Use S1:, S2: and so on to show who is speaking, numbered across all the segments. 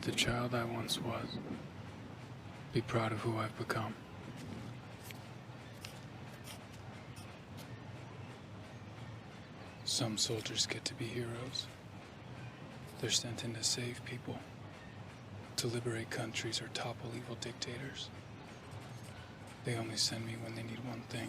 S1: with the child I once was. Be proud of who I've become. Some soldiers get to be heroes. They're sent in to save people, to liberate countries or topple evil dictators. They only send me when they need one thing.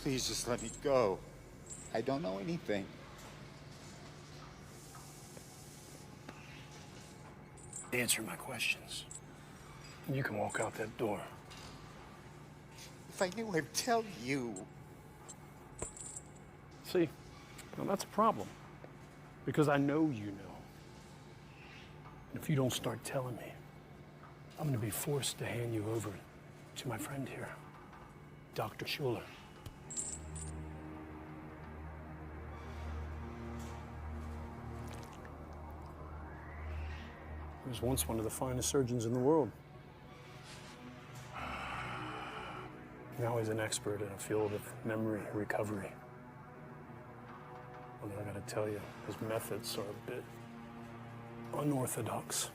S2: Please just let me go. I don't know anything.
S3: Answer my questions. You can walk out that door.
S2: If I knew, I'd tell you.
S3: See, now that's a problem. Because I know you know. And if you don't start telling me, I'm gonna be forced to hand you over to my friend here, Dr. Schuler. He was once one of the finest surgeons in the world. Now he's an expert in a field of memory recovery. Although I gotta tell you, his methods are a bit unorthodox.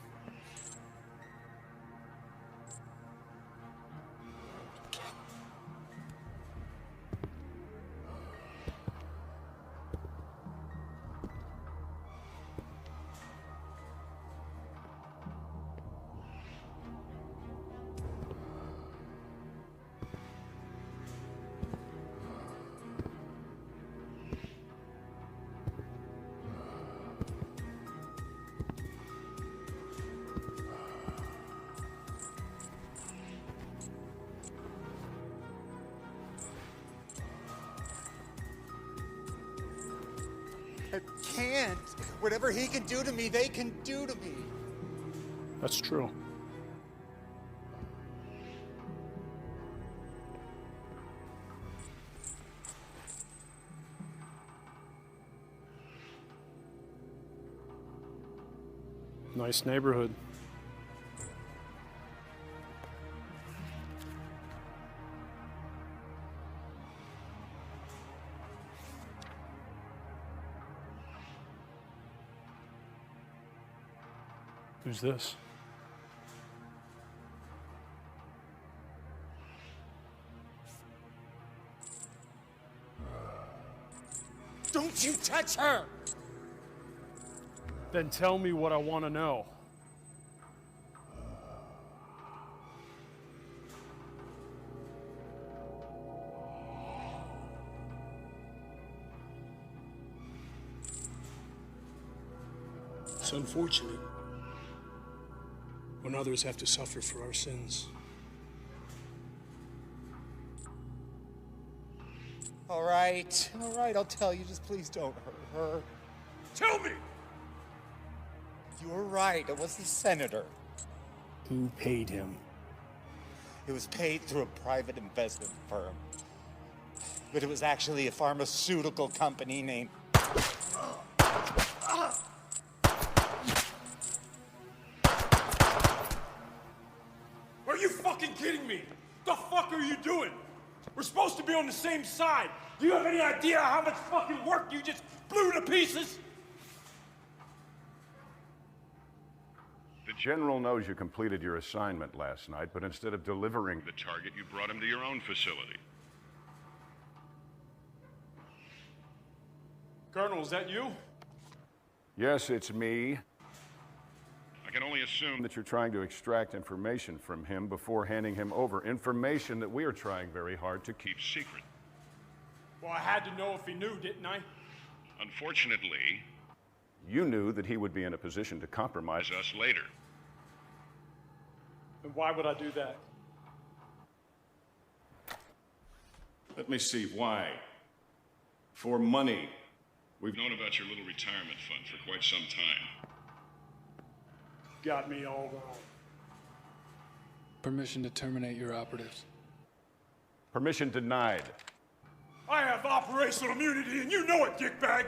S2: I can't. Whatever he can do to me, they can do to me.
S3: That's true. Nice neighborhood. Who's this?
S2: Don't you touch her!
S3: Then tell me what I want to know.
S4: It's unfortunate when others have to suffer for our sins.
S2: All right, I'll tell you. Just please don't hurt her.
S4: Tell me!
S2: You were right, it was the senator.
S3: Who paid him?
S2: It was paid through a private investment firm. But it was actually a pharmaceutical company named...
S4: Are you fucking kidding me? The fuck are you doing? We're supposed to be on the same side. Do you have any idea how much fucking work you just blew to pieces?
S5: The General knows you completed your assignment last night, but instead of delivering the target, you brought him to your own facility.
S4: Colonel, is that you?
S5: Yes, it's me. I can only assume that you're trying to extract information from him before handing him over. Information that we are trying very hard to keep secret.
S4: Well, I had to know if he knew, didn't I?
S5: Unfortunately, you knew that he would be in a position to compromise us later.
S4: And why would I do that?
S5: Let me see, why? For money. We've known about your little retirement fund for quite some time.
S4: Got me all wrong.
S1: Permission to terminate your operatives.
S5: Permission denied.
S4: I have operational immunity, and you know it, dickbag!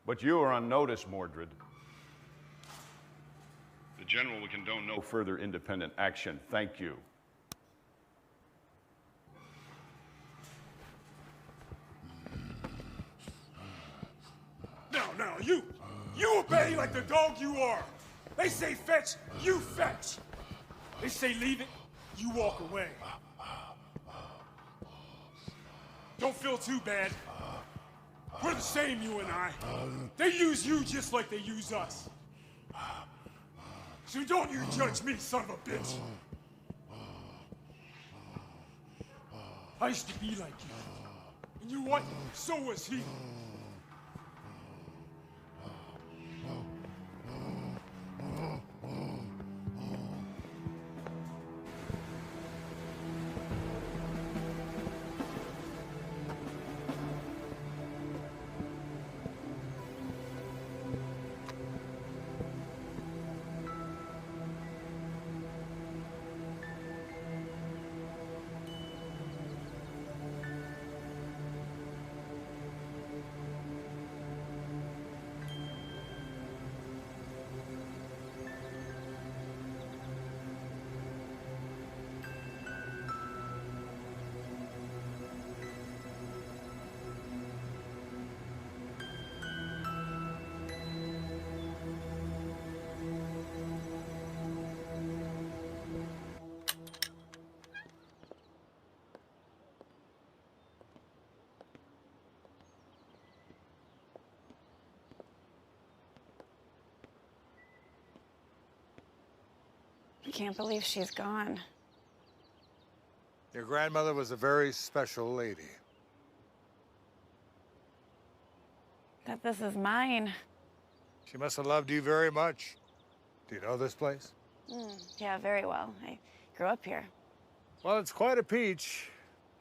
S5: But you are on notice, Mordred. The General will condone no further independent action. Thank you.
S4: Now, you obey like the dog you are. They say fetch, you fetch. They say leave it, you walk away. Don't feel too bad. We're the same, you and I. They use you just like they use us. So don't you judge me, son of a bitch. I used to be like you. And you know what? So was he.
S6: I can't believe she's gone.
S7: Your grandmother was a very special lady.
S6: That this is mine.
S7: She must have loved you very much. Do you know this place?
S6: Yeah, very well. I grew up here.
S7: Well, it's quite a peach.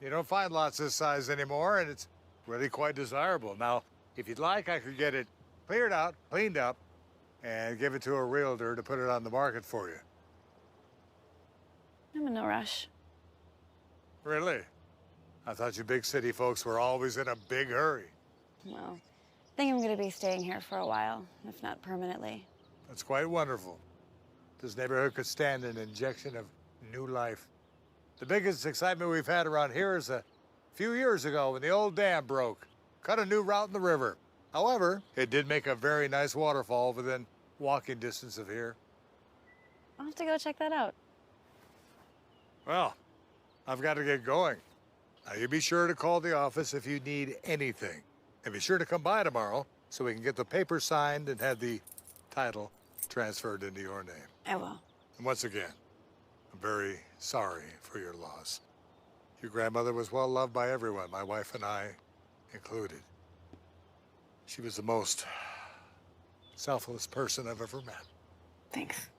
S7: You don't find lots this size anymore, and it's really quite desirable. Now, if you'd like, I could get it cleared out, cleaned up, and give it to a realtor to put it on the market for you.
S6: I'm in no rush.
S7: Really? I thought you big city folks were always in a big hurry.
S6: Well, I think I'm gonna be staying here for a while, if not permanently.
S7: That's quite wonderful. This neighborhood could stand an injection of new life. The biggest excitement we've had around here is a few years ago when the old dam broke. Cut a new route in the river. However, it did make a very nice waterfall within walking distance of here.
S6: I'll have to go check that out.
S7: Well, I've got to get going. Now, you be sure to call the office if you need anything. And be sure to come by tomorrow so we can get the paper signed and have the title transferred into your name.
S6: I will.
S7: And once again, I'm very sorry for your loss. Your grandmother was well loved by everyone, my wife and I included. She was the most selfless person I've ever met.
S6: Thanks.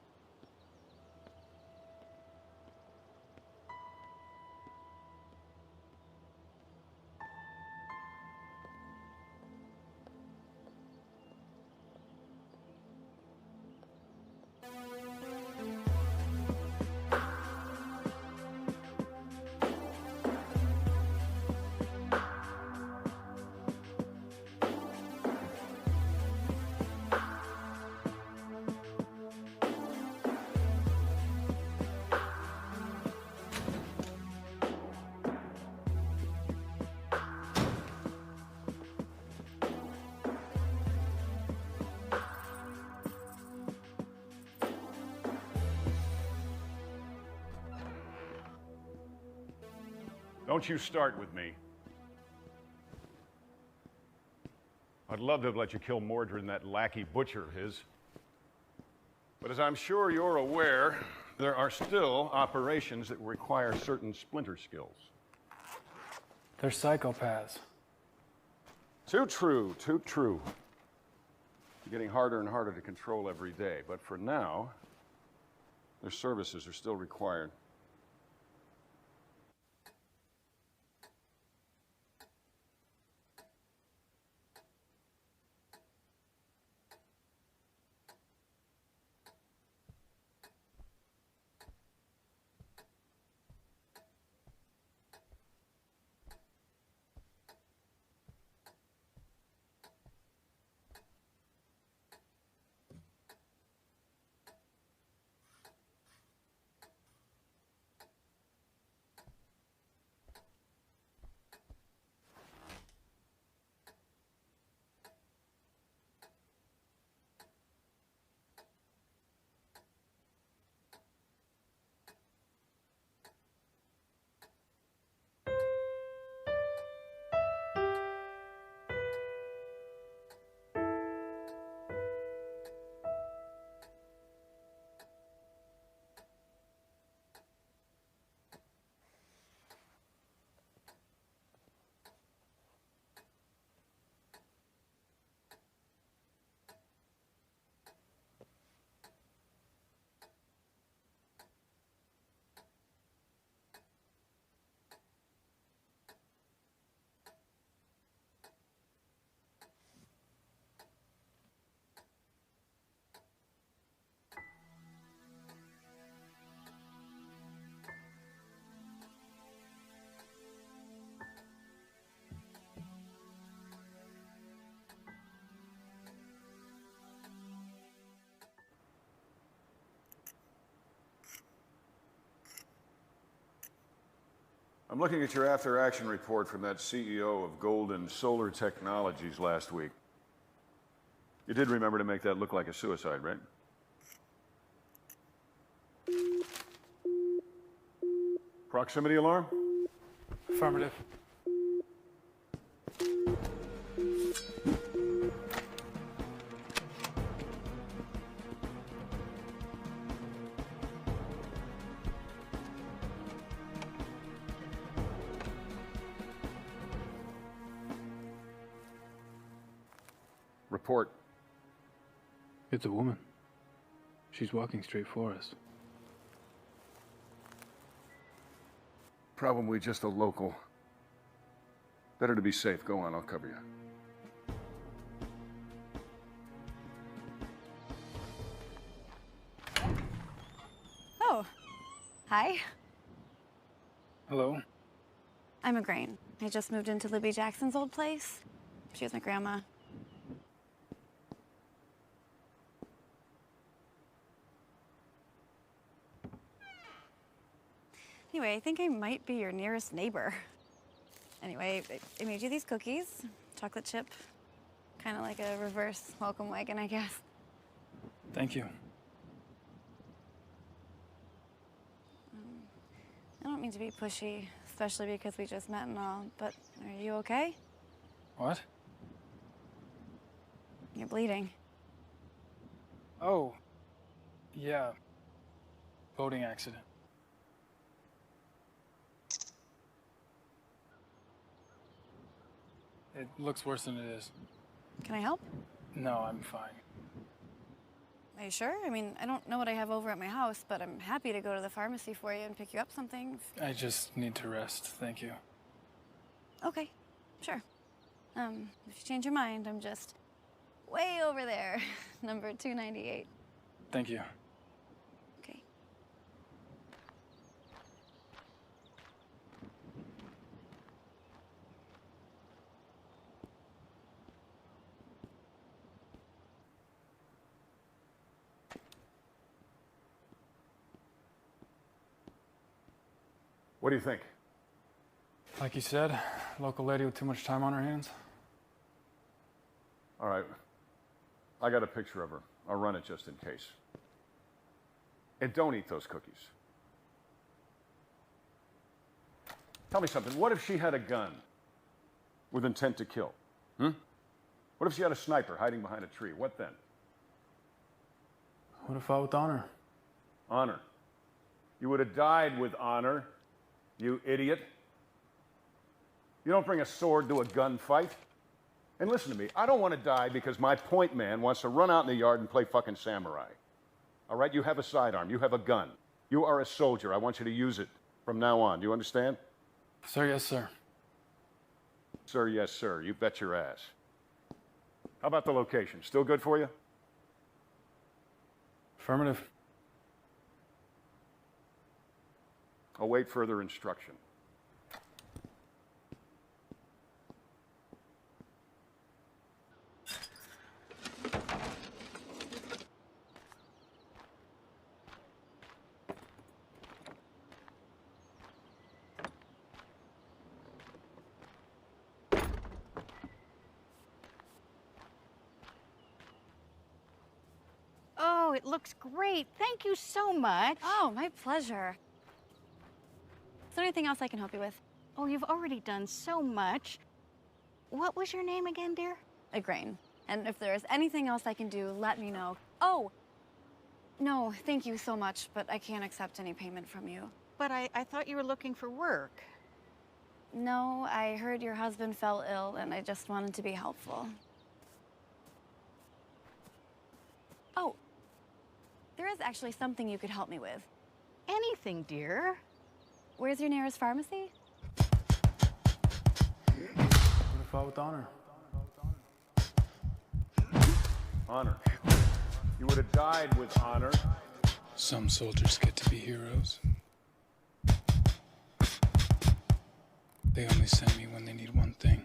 S5: Don't you start with me. I'd love to have let you kill Mordred and that lackey butcher of his. But as I'm sure you're aware, there are still operations that require certain splinter skills.
S1: They're psychopaths.
S5: Too true, too true. They're getting harder and harder to control every day, but for now, their services are still required. I'm looking at your after-action report from that CEO of Golden Solar Technologies last week. You did remember to make that look like a suicide, right? Proximity alarm?
S1: Affirmative.
S5: Report.
S1: It's a woman. She's walking straight for us.
S5: Probably just a local. Better to be safe. Go on, I'll cover you.
S6: Oh, hi.
S1: Hello?
S6: I'm Igraine. I just moved into Libby Jackson's old place. She was my grandma. Anyway, I think I might be your nearest neighbor. Anyway, I made you these cookies, chocolate chip, kind of like a reverse welcome wagon, I guess.
S1: Thank you.
S6: I don't mean to be pushy, especially because we just met and all, but are you okay?
S1: What?
S6: You're bleeding.
S1: Oh. Yeah. Boating accident. It looks worse than it is.
S6: Can I help?
S1: No, I'm fine.
S6: Are you sure? I mean, I don't know what I have over at my house, but I'm happy to go to the pharmacy for you and pick you up something.
S1: I just need to rest, thank you.
S6: Okay, sure. If you change your mind, I'm just way over there, number 298.
S1: Thank you.
S6: Okay.
S5: What do you think?
S1: Like you said, local lady with too much time on her hands.
S5: All right. I got a picture of her. I'll run it just in case. And don't eat those cookies. Tell me something. What if she had a gun with intent to kill? What if she had a sniper hiding behind a tree? What then?
S1: Would have fought with honor.
S5: Honor. You would have died with honor, you idiot. You don't bring a sword to a gunfight. And listen to me, I don't want to die because my point man wants to run out in the yard and play fucking samurai. All right, you have a sidearm, you have a gun. You are a soldier. I want you to use it from now on. Do you understand?
S1: Sir, yes, sir.
S5: Sir, yes, sir. You bet your ass. How about the location? Still good for you?
S1: Affirmative.
S5: Await further instruction.
S8: Oh, it looks great. Thank you so much.
S6: Oh, my pleasure. Is there anything else I can help you with?
S8: Oh, you've already done so much. What was your name again, dear?
S6: Igraine. And if there is anything else I can do, let me know. Oh! No, thank you so much, but I can't accept any payment from you.
S8: But I thought you were looking for work.
S6: No, I heard your husband fell ill, and I just wanted to be helpful. Oh, there is actually something you could help me with.
S8: Anything, dear.
S6: Where's your nearest pharmacy?
S1: Would have fought with honor.
S5: Honor. You would have died with honor.
S1: Some soldiers get to be heroes. They only send me when they need one thing.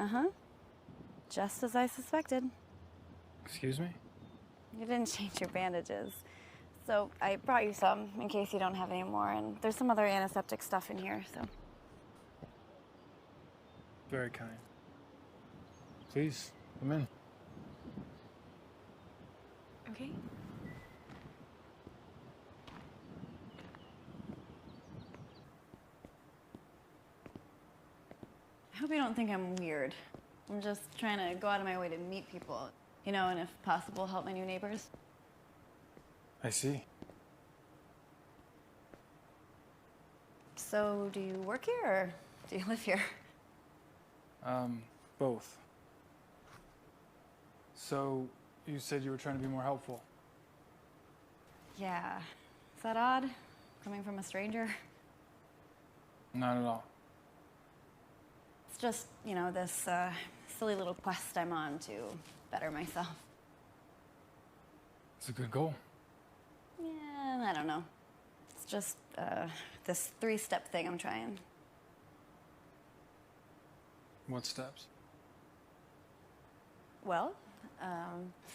S6: Uh-huh. Just as I suspected.
S1: Excuse me?
S6: You didn't change your bandages. So I brought you some in case you don't have any more, and there's some other antiseptic stuff in here, so.
S1: Very kind. Please, come in.
S6: Okay. I hope you don't think I'm weird. I'm just trying to go out of my way to meet people, you know, and if possible, help my new neighbors.
S1: I see.
S6: So, do you work here or do you live here?
S1: Both. So, you said you were trying to be more helpful.
S6: Yeah. Is that odd? Coming from a stranger?
S1: Not at all.
S6: It's just, you know, this silly little quest I'm on to better myself.
S1: It's a good goal.
S6: Yeah, I don't know. It's just this 3-step thing I'm trying.
S1: What steps?
S6: Well,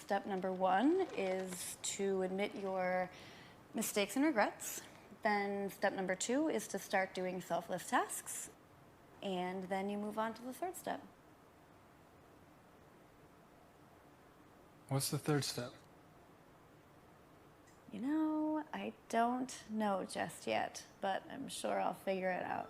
S6: step number 1 is to admit your mistakes and regrets. Then step number 2 is to start doing selfless tasks. And then you move on to the 3rd step.
S1: What's the 3rd step?
S6: You know, I don't know just yet, but I'm sure I'll figure it out.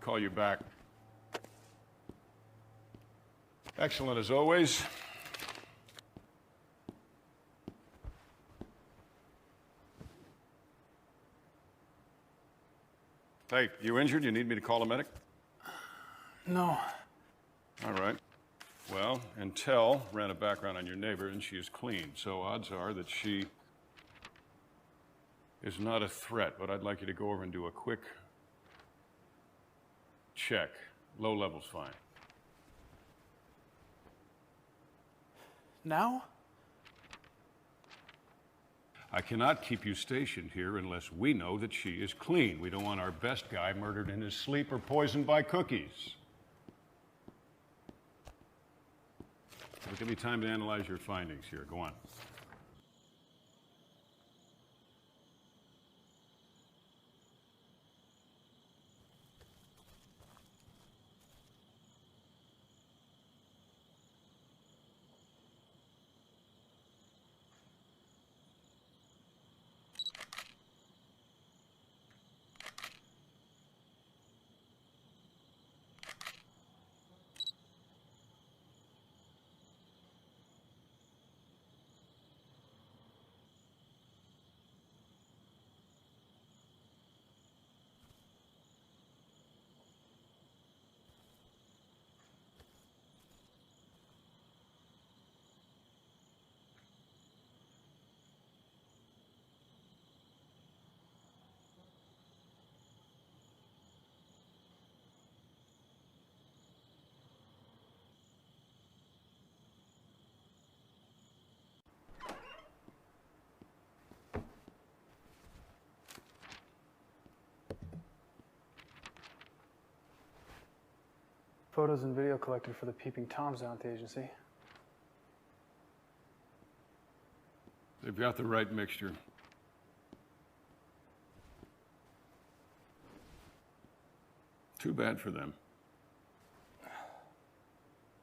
S5: call you back. Excellent as always. Hey, you injured? You need me to call a medic?
S1: No.
S5: All right. Well, Intel ran a background on your neighbor, and she is clean, so odds are that she is not a threat, but I'd like you to go over and do a quick check. Low level's fine.
S1: Now?
S5: I cannot keep you stationed here unless we know that she is clean. We don't want our best guy murdered in his sleep or poisoned by cookies. It'll give me time to analyze your findings here. Go on.
S1: Photos and video collected for the Peeping Toms down at the agency.
S5: They've got the right mixture. Too bad for them.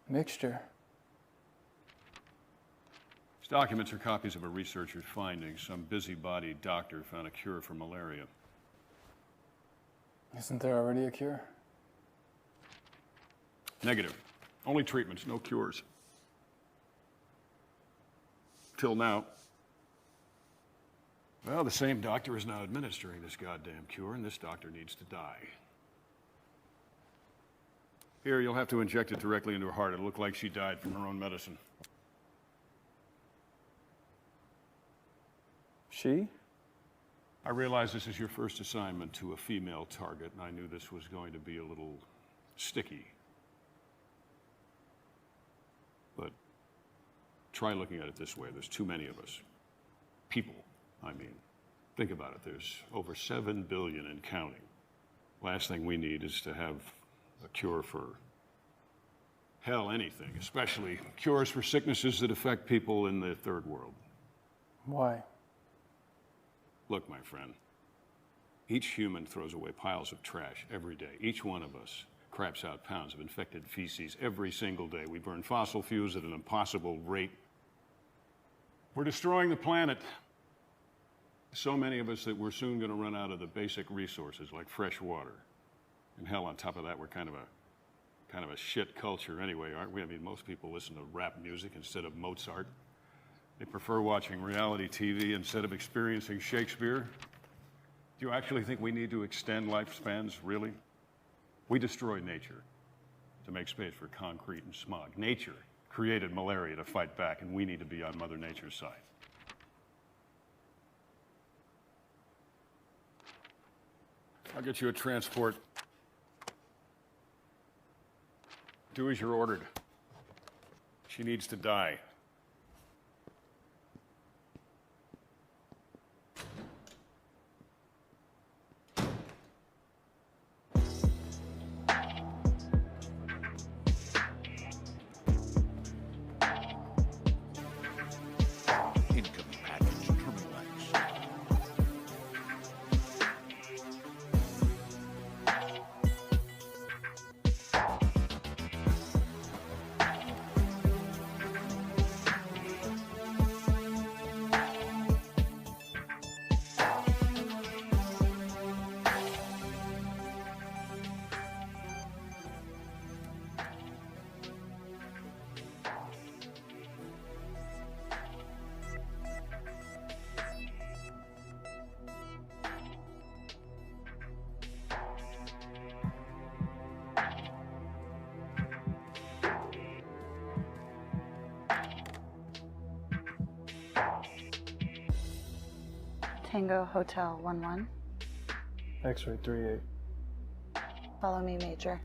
S1: Mixture?
S5: These documents are copies of a researcher's findings. Some busybody doctor found a cure for malaria.
S1: Isn't there already a cure?
S5: Negative. Only treatments, no cures. Till now. Well, the same doctor is now administering this goddamn cure, and this doctor needs to die. Here, you'll have to inject it directly into her heart. It'll look like she died from her own medicine.
S1: She?
S5: I realize this is your first assignment to a female target, and I knew this was going to be a little sticky. But try looking at it this way. There's too many of us. People, I mean. Think about it. There's over 7 billion and counting. Last thing we need is to have a cure for, hell, anything, especially cures for sicknesses that affect people in the third world.
S1: Why?
S5: Look, my friend, each human throws away piles of trash every day. Each one of us craps out pounds of infected feces every single day. We burn fossil fuels at an impossible rate. We're destroying the planet. So many of us that we're soon going to run out of the basic resources like fresh water. And hell, on top of that, we're kind of a shit culture anyway, aren't we? I mean, most people listen to rap music instead of Mozart. They prefer watching reality TV instead of experiencing Shakespeare. Do you actually think we need to extend lifespans, really? We destroy nature to make space for concrete and smog. Nature created malaria to fight back, and we need to be on Mother Nature's side. I'll get you a transport. Do as you're ordered. She needs to die.
S9: Incoming package, Terminal X.
S6: Tango Hotel 11.
S3: X-ray 38.
S6: Follow me, Major.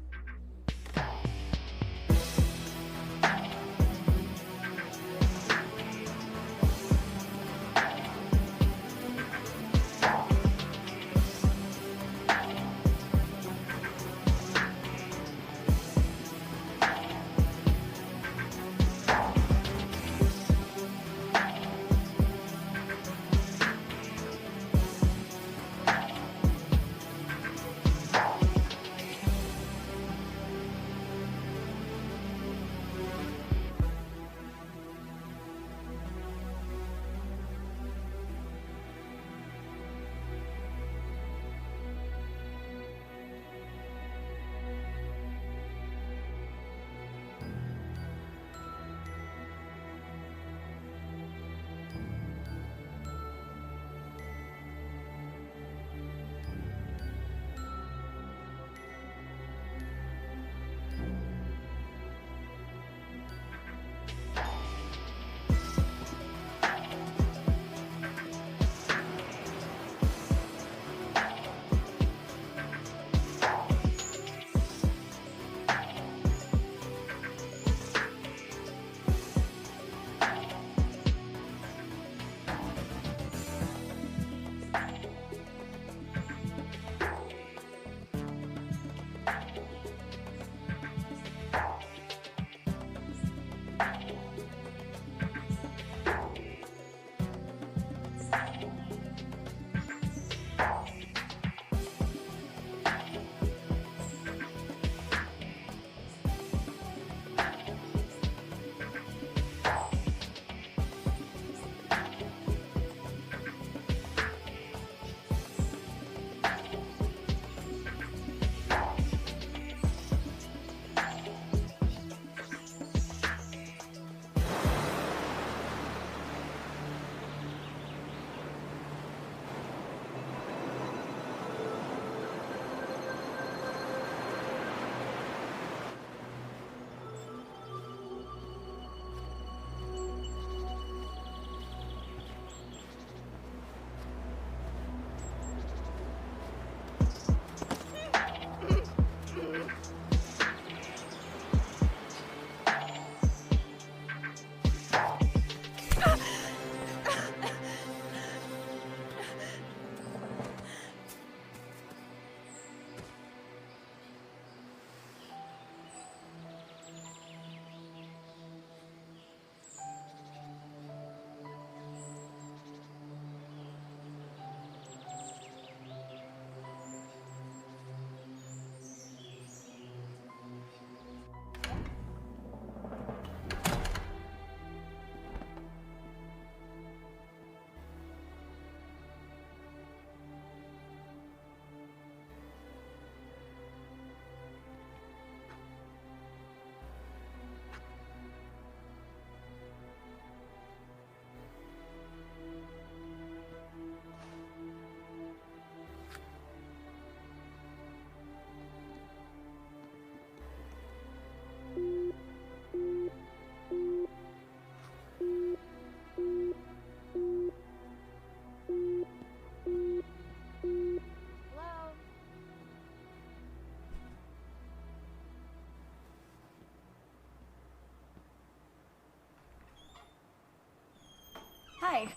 S6: Hi.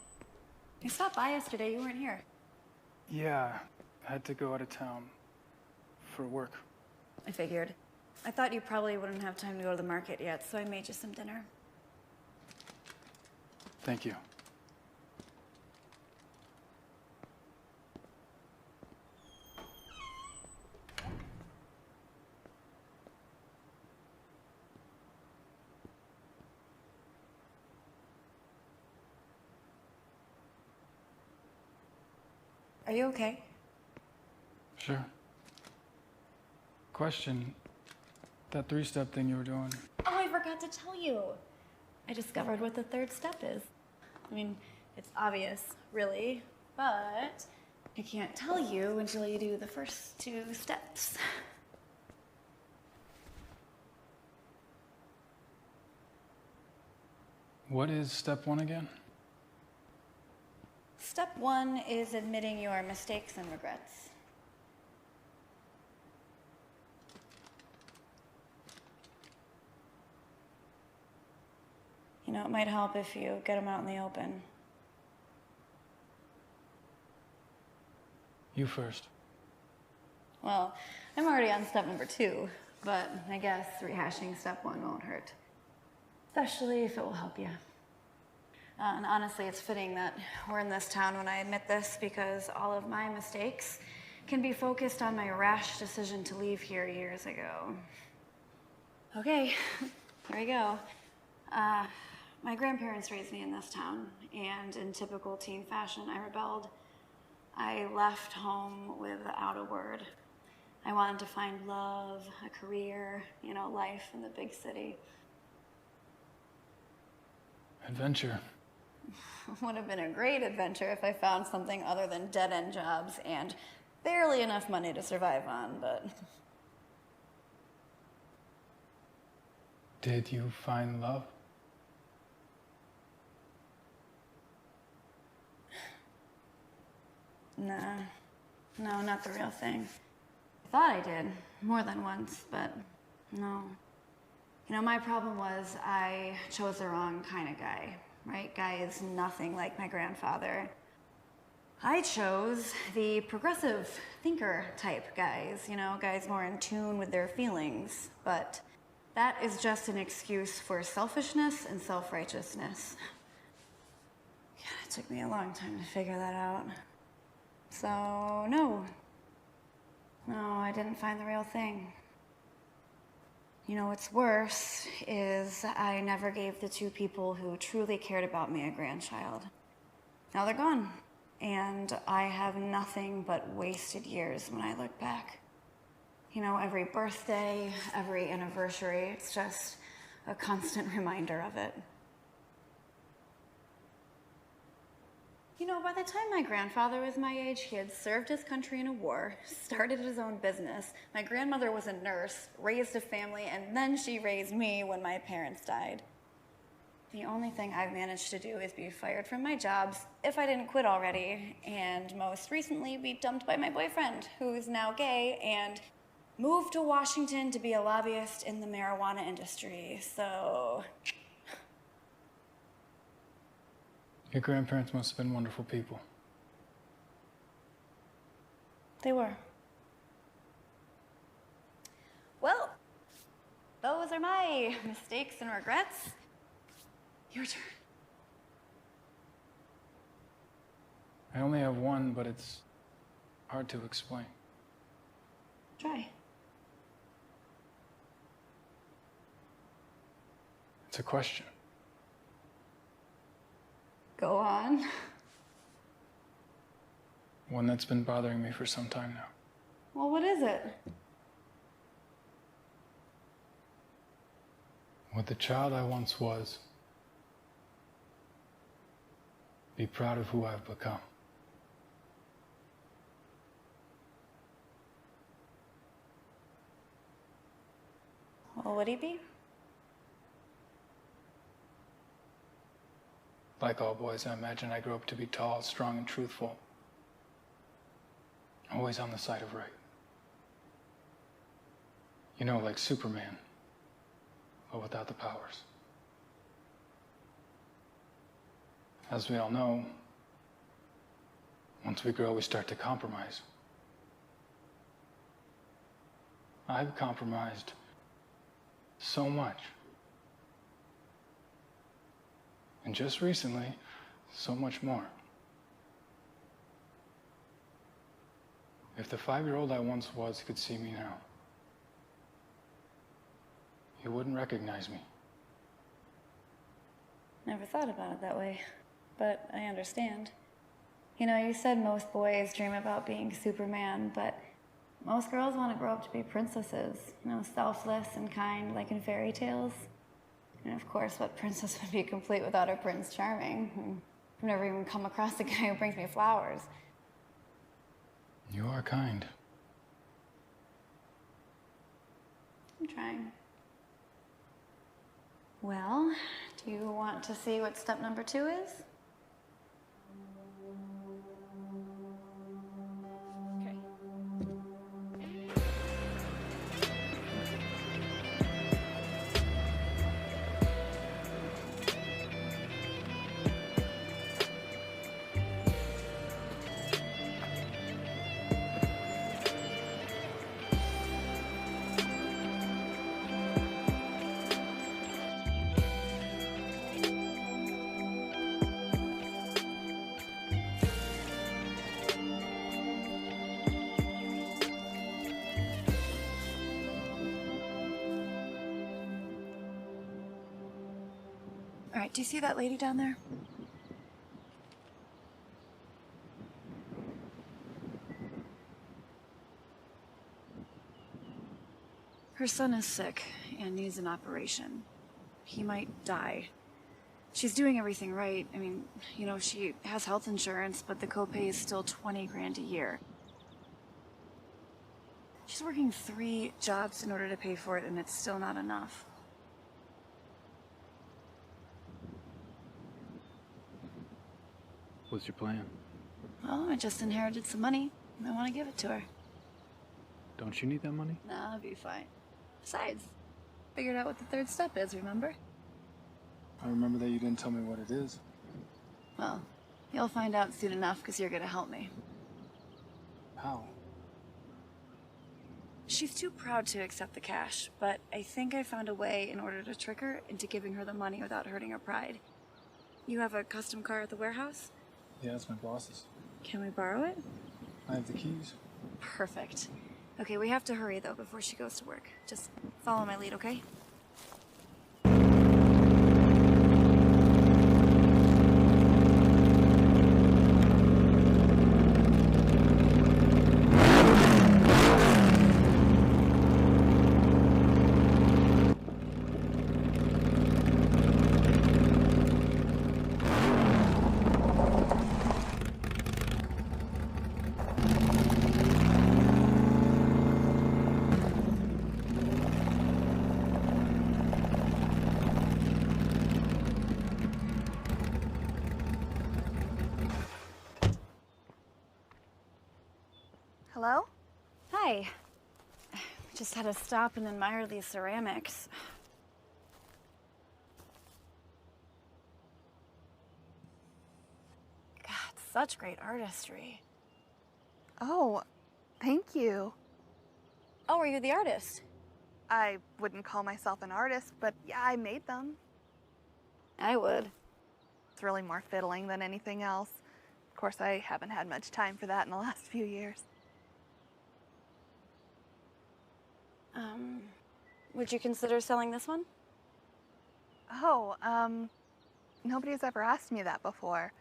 S6: I stopped by yesterday. You weren't here.
S1: Yeah, I had to go out of town for work.
S6: I figured. I thought you probably wouldn't have time to go to the market yet, so I made you some dinner.
S1: Thank you.
S6: Are you okay?
S1: Sure. Question, that three-step thing you were doing,
S6: Oh, I forgot to tell you. I discovered what the third step is. I mean, it's obvious, really, but I can't tell you until you do the first two steps.
S1: what is step one again?
S6: Step 1 is admitting your mistakes and regrets. You know, it might help if you get them out in the open.
S1: You first.
S6: Well, I'm already on step number 2, but I guess rehashing step 1 won't hurt. Especially if it will help you. And honestly, it's fitting that we're in this town when I admit this, because all of my mistakes can be focused on my rash decision to leave here years ago. Okay, here we go. My grandparents raised me in this town, and in typical teen fashion, I rebelled. I left home without a word. I wanted to find love, a career, you know, life in the big city.
S1: Adventure.
S6: Would have been a great adventure if I found something other than dead-end jobs and barely enough money to survive on, but...
S1: Did you find love?
S6: Nah. No, not the real thing. I thought I did, more than once, but no. You know, my problem was I chose the wrong kind of guy, right? Guy is nothing like my grandfather. I chose the progressive thinker type guys, you know, guys more in tune with their feelings, but that is just an excuse for selfishness and self-righteousness. God, it took me a long time to figure that out. So, no, I didn't find the real thing. You know, what's worse is I never gave the 2 people who truly cared about me a grandchild. Now they're gone, and I have nothing but wasted years when I look back. You know, every birthday, every anniversary, it's just a constant reminder of it. You know, by the time my grandfather was my age, he had served his country in a war, started his own business. My grandmother was a nurse, raised a family, and then she raised me when my parents died. The only thing I've managed to do is be fired from my jobs, if I didn't quit already, and most recently be dumped by my boyfriend, who's now gay, and moved to Washington to be a lobbyist in the marijuana industry, so...
S1: Your grandparents must have been wonderful people.
S6: They were. Well, those are my mistakes and regrets. Your turn.
S1: I only have one, but it's hard to explain.
S6: Try.
S1: It's a question.
S6: Go on.
S1: One that's been bothering me for some time now.
S6: Well, what is it?
S1: Would the child I once was be proud of who I've become?
S6: Well, would he be?
S1: Like all boys, I imagine I grew up to be tall, strong, and truthful. Always on the side of right. You know, like Superman, but without the powers. As we all know, once we grow, we start to compromise. I've compromised so much. And just recently, so much more. If the 5-year-old I once was could see me now, he wouldn't recognize me.
S6: Never thought about it that way, but I understand. You know, you said most boys dream about being Superman, but most girls want to grow up to be princesses, you know, selfless and kind, like in fairy tales. And of course, what princess would be complete without her Prince Charming? I've never even come across a guy who brings me flowers.
S1: You are kind.
S6: I'm trying. Well, do you want to see what step number 2 is? right, do you see that lady down there? Her son is sick and needs an operation. He might die. She's doing everything right. I mean, you know, she has health insurance, but the copay is still 20 grand a year. She's working 3 jobs in order to pay for it, and it's still not enough.
S1: What's your plan?
S6: Well, I just inherited some money. I want to give it to her.
S1: Don't you need that money?
S6: Nah, I'll be fine. Besides, figured out what the 3rd step is, remember?
S1: I remember that you didn't tell me what it is.
S6: Well, you'll find out soon enough because you're gonna help me.
S1: How?
S6: She's too proud to accept the cash, but I think I found a way in order to trick her into giving her the money without hurting her pride. You have a custom car at the warehouse?
S1: Yeah, it's my boss's.
S6: Can we borrow it?
S1: I have the keys.
S6: Perfect. Okay, we have to hurry though before she goes to work. Just follow my lead, okay?
S8: Hello?
S6: Hi. Just had to stop and admire these ceramics. God, such great artistry.
S8: Oh, thank you.
S6: Oh, are you the artist?
S8: I wouldn't call myself an artist, but yeah, I made them.
S6: I would.
S8: It's really more fiddling than anything else. Of course, I haven't had much time for that in the last few years.
S6: Would you consider selling this one?
S8: Oh, nobody's ever asked me that before.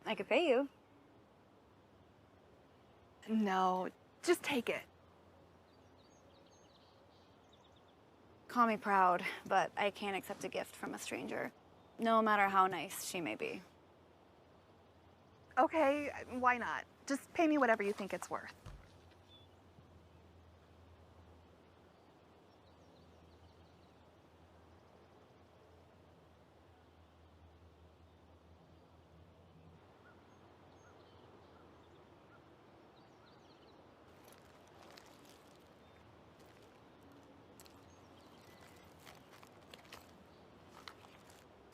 S6: I could pay you.
S8: No, just take it.
S6: Call me proud, but I can't accept a gift from a stranger, no matter how nice she may be.
S8: Okay, why not? Just pay me whatever you think it's worth.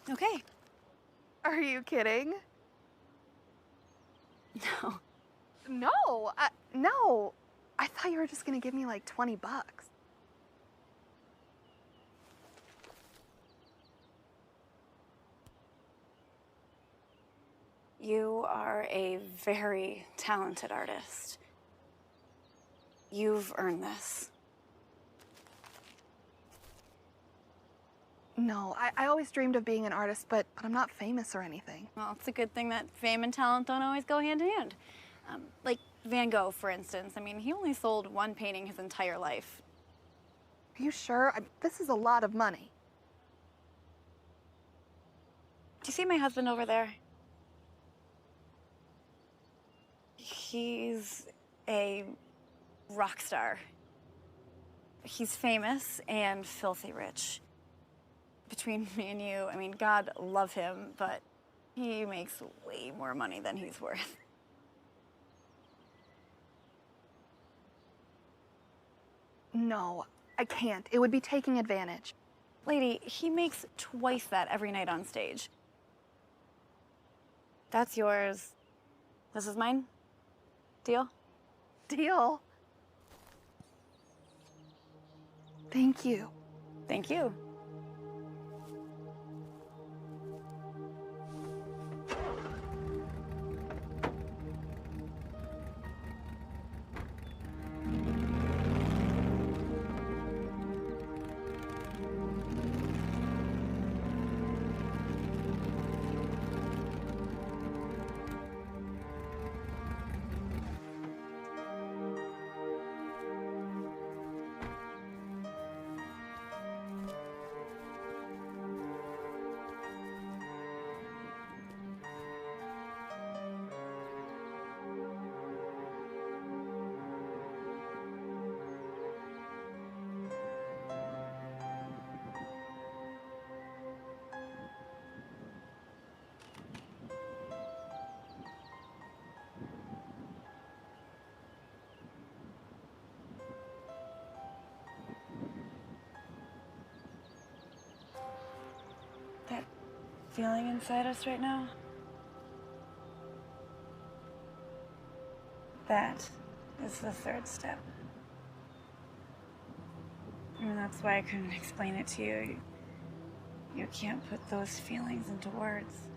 S6: Okay.
S8: Are you kidding?
S6: No.
S8: No, no. I thought you were just gonna give me like 20 bucks.
S6: You are a very talented artist. You've earned this.
S8: No, I always dreamed of being an artist, but I'm not famous or anything.
S6: Well, it's a good thing that fame and talent don't always go hand in hand. Like Van Gogh, for instance. I mean, he only sold 1 painting his entire life.
S8: Are you sure? This is a lot of money.
S6: Do you see my husband over there? He's a rock star. He's famous and filthy rich. Between me and you, I mean, God love him, but he makes way more money than he's worth.
S8: No, I can't. It would be taking advantage.
S6: Lady, he makes twice that every night on stage. That's yours. This is mine. Deal?
S8: Deal. Thank you.
S6: Thank you. feeling inside us right now? That is the third step. And that's why I couldn't explain it to you. You can't put those feelings into words.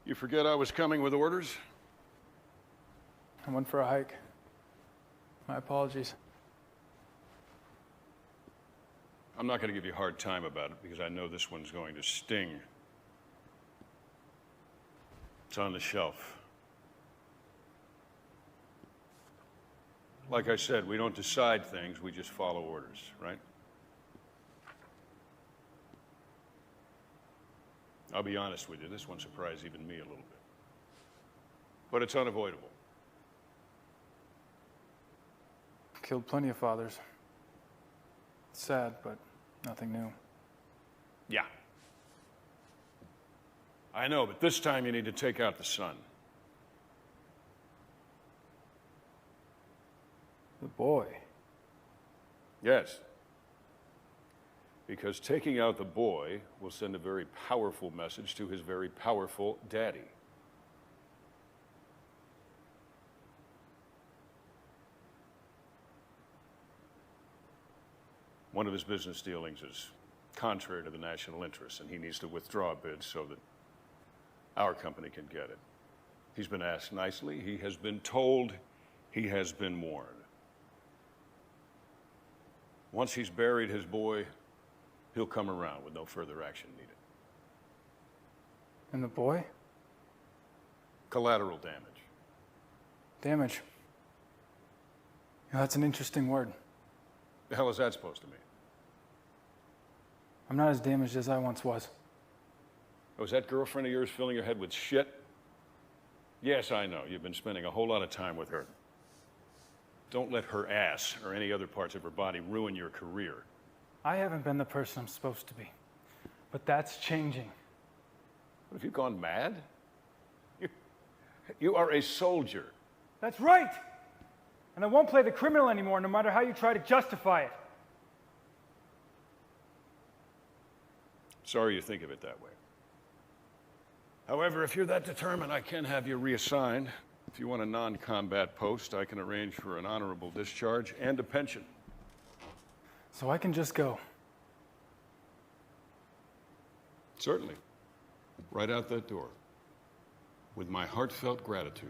S5: You forget I was coming with orders?
S1: I went for a hike. My apologies.
S5: I'm not going to give you a hard time about it because I know this one's going to sting. It's on the shelf. Like I said, we don't decide things, we just follow orders, right? I'll be honest with you, this one surprised even me a little bit. But it's unavoidable.
S1: Killed plenty of fathers. It's sad, but nothing new.
S5: Yeah. I know, but this time you need to take out the son.
S1: The boy.
S5: Yes. Because taking out the boy will send a very powerful message to his very powerful daddy. One of his business dealings is contrary to the national interest, and he needs to withdraw a bid so that our company can get it. He's been asked nicely, he has been told, he has been warned. Once he's buried his boy, he'll come around with no further action needed.
S1: And the boy?
S5: Collateral damage.
S1: Damage. Yeah, that's an interesting word.
S5: The hell is that supposed to mean?
S1: I'm not as damaged as I once was.
S5: Oh, is that girlfriend of yours filling your head with shit? Yes, I know. You've been spending a whole lot of time with her. Don't let her ass or any other parts of her body ruin your career.
S1: I haven't been the person I'm supposed to be. But that's changing.
S5: What, have you gone mad? You are a soldier.
S1: That's right! And I won't play the criminal anymore, no matter how you try to justify it.
S5: Sorry you think of it that way. However, if you're that determined, I can have you reassigned. If you want a non-combat post, I can arrange for an honorable discharge and a pension.
S1: So I can just go.
S5: Certainly. Right out that door. With my heartfelt gratitude.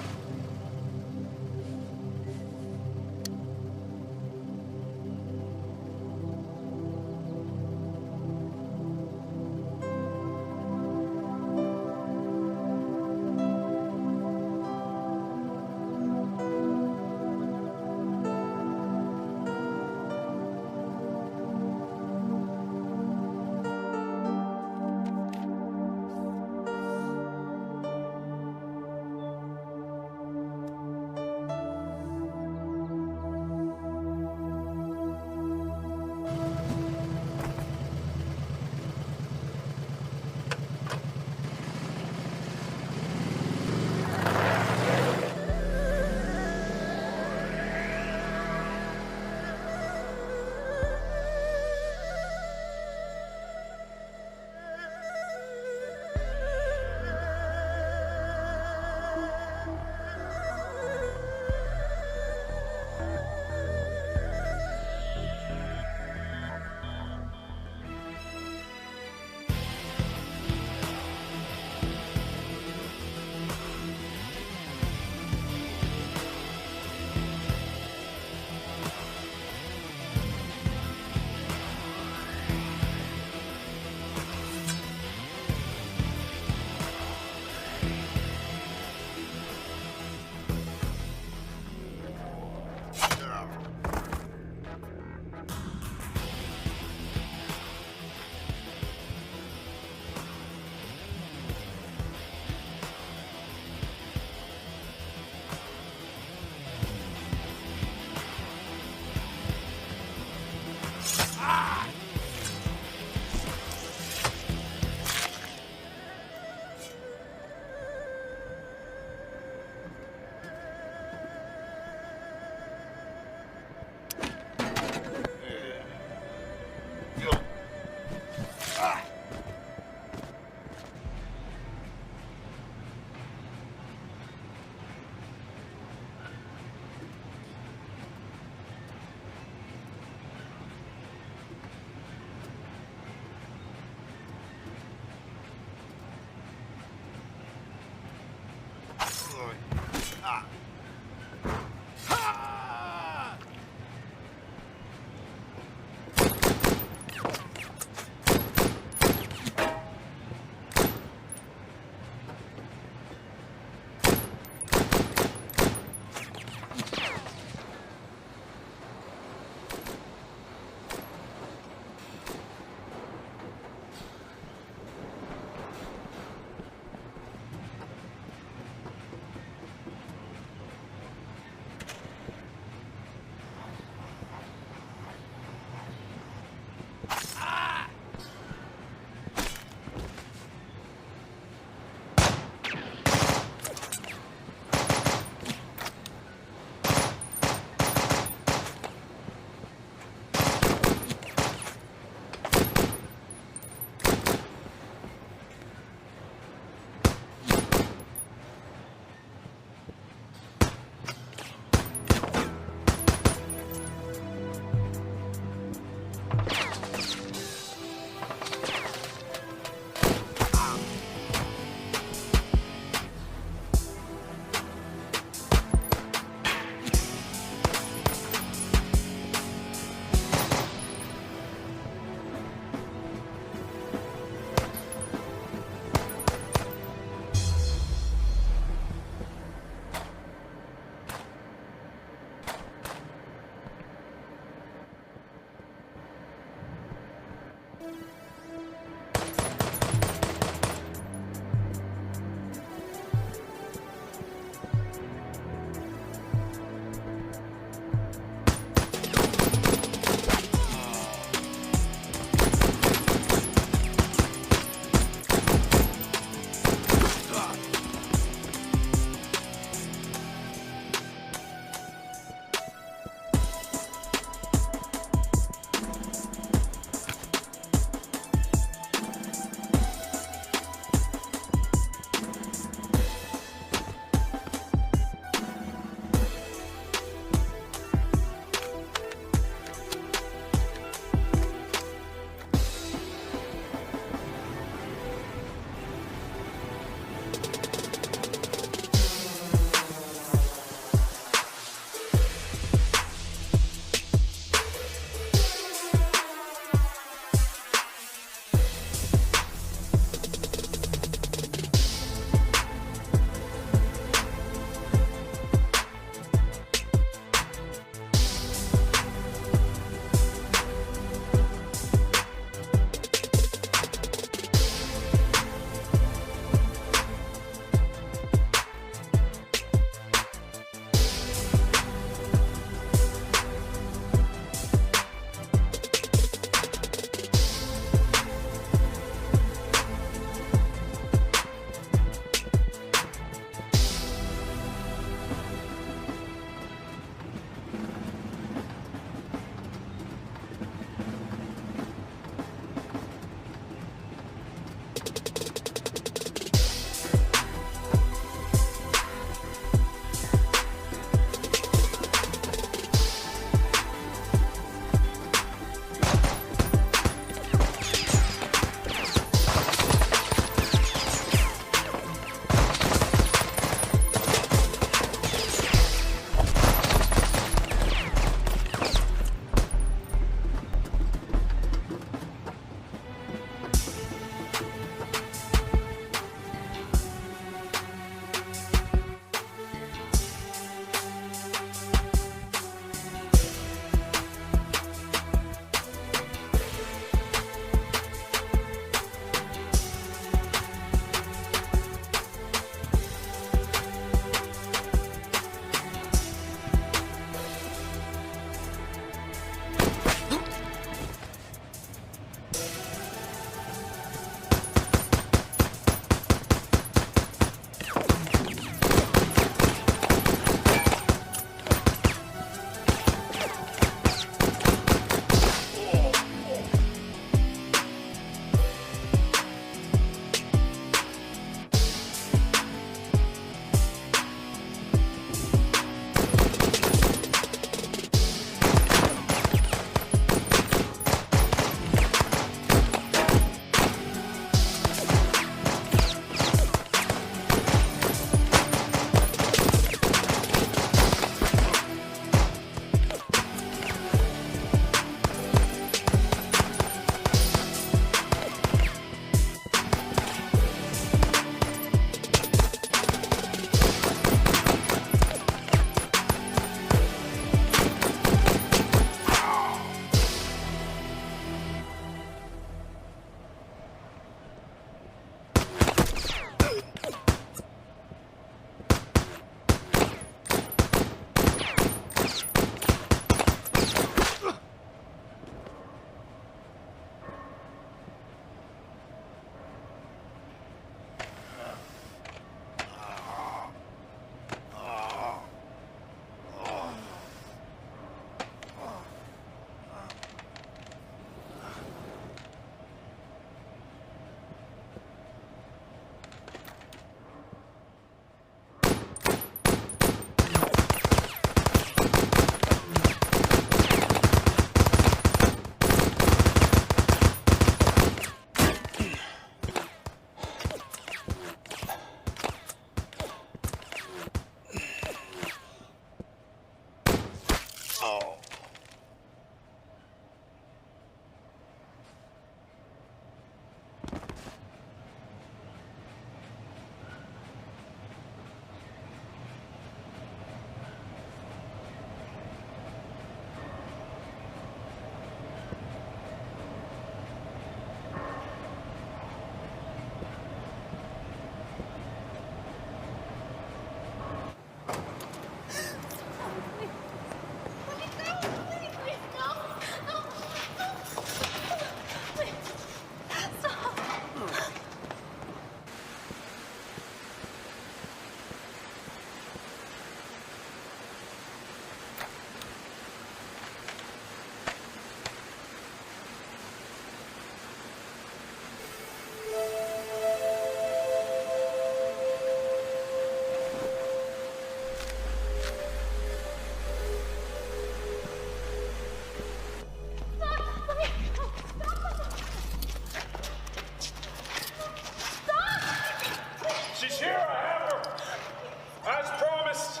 S4: She's here, I have her! As promised!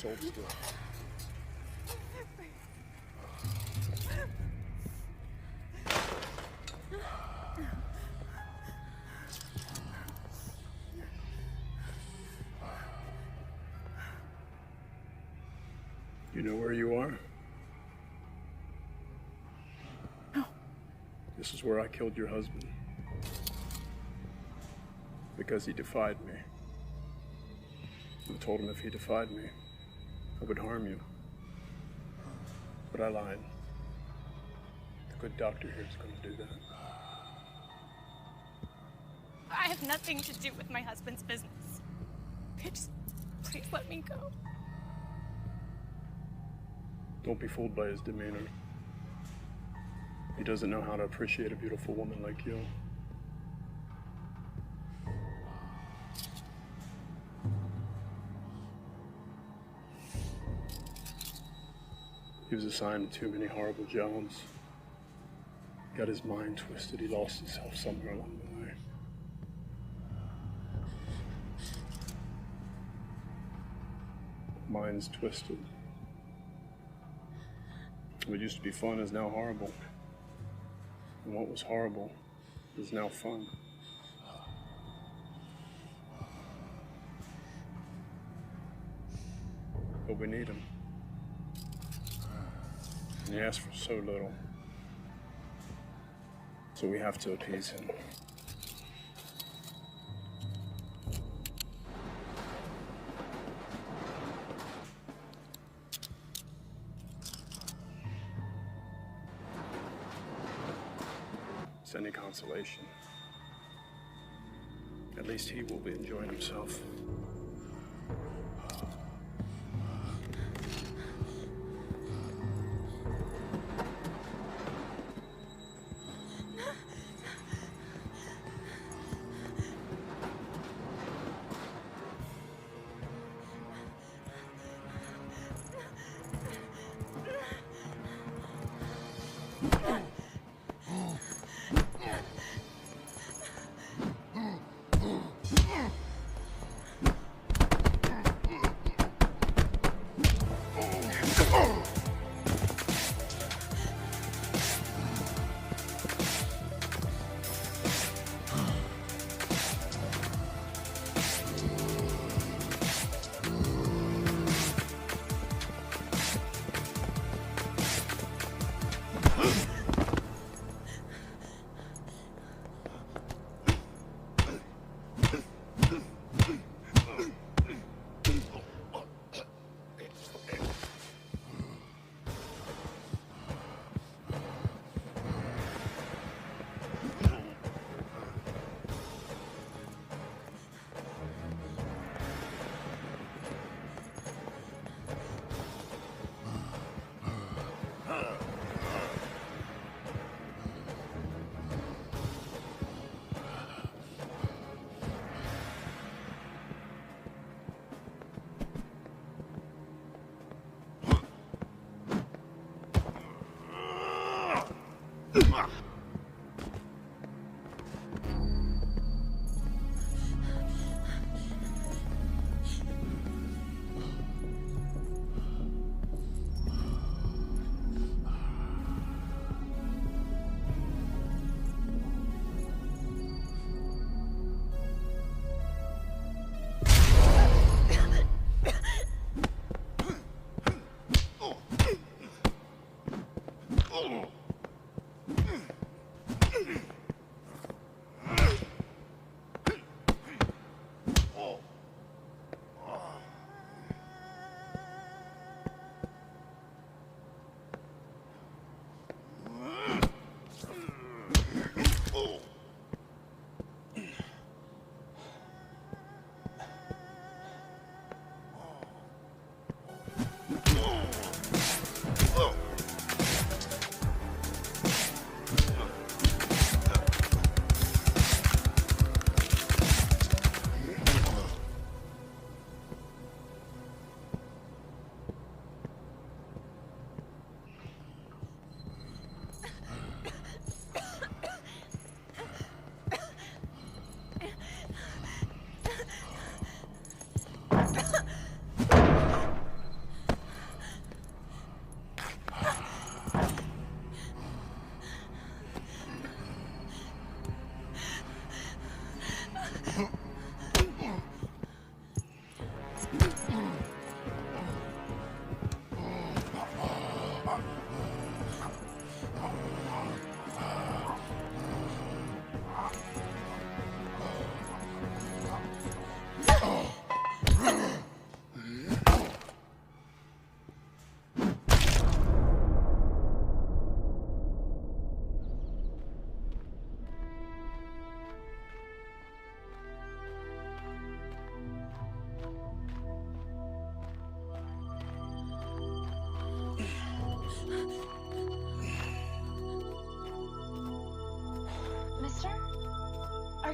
S3: Hold still. You know where you are?
S8: No.
S3: This is where I killed your husband. Because he defied me. I told him if he defied me, I would harm you. But I lied. The good doctor here is going to do that.
S10: I have nothing to do with my husband's business. Just please let me go.
S3: Don't be fooled by his demeanor. He doesn't know how to appreciate a beautiful woman like you. He was assigned too many horrible jobs. Got his mind twisted. He lost himself somewhere along the way. Mind's twisted. What used to be fun is now horrible. And what was horrible is now fun. But we need him. And he asked for so little. So we have to appease him. It's any consolation. At least he will be enjoying himself.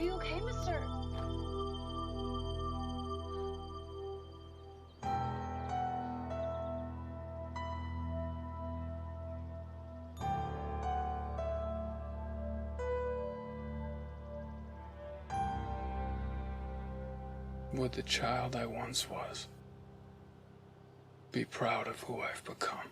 S11: Are you okay, mister?
S1: Would the child I once was be proud of who I've become?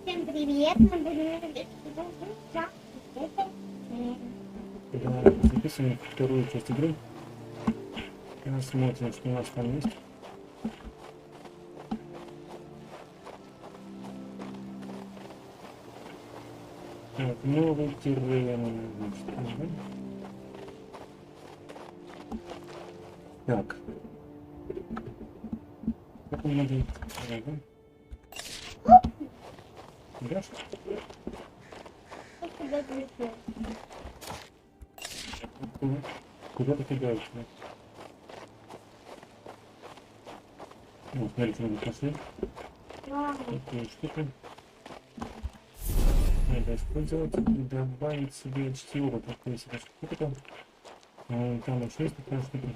S12: Всем привет, мы будем
S13: записываем вторую часть игры. Смотрим, что у нас там есть. Так, новый террен. Так. Как он надо? Да? Куда ты кидаешь? Ну, смотрите, надо посмотреть. Такие штуки. Надо использовать и добавить себе чтиво. Такое себе штука. Там еще есть такая штука.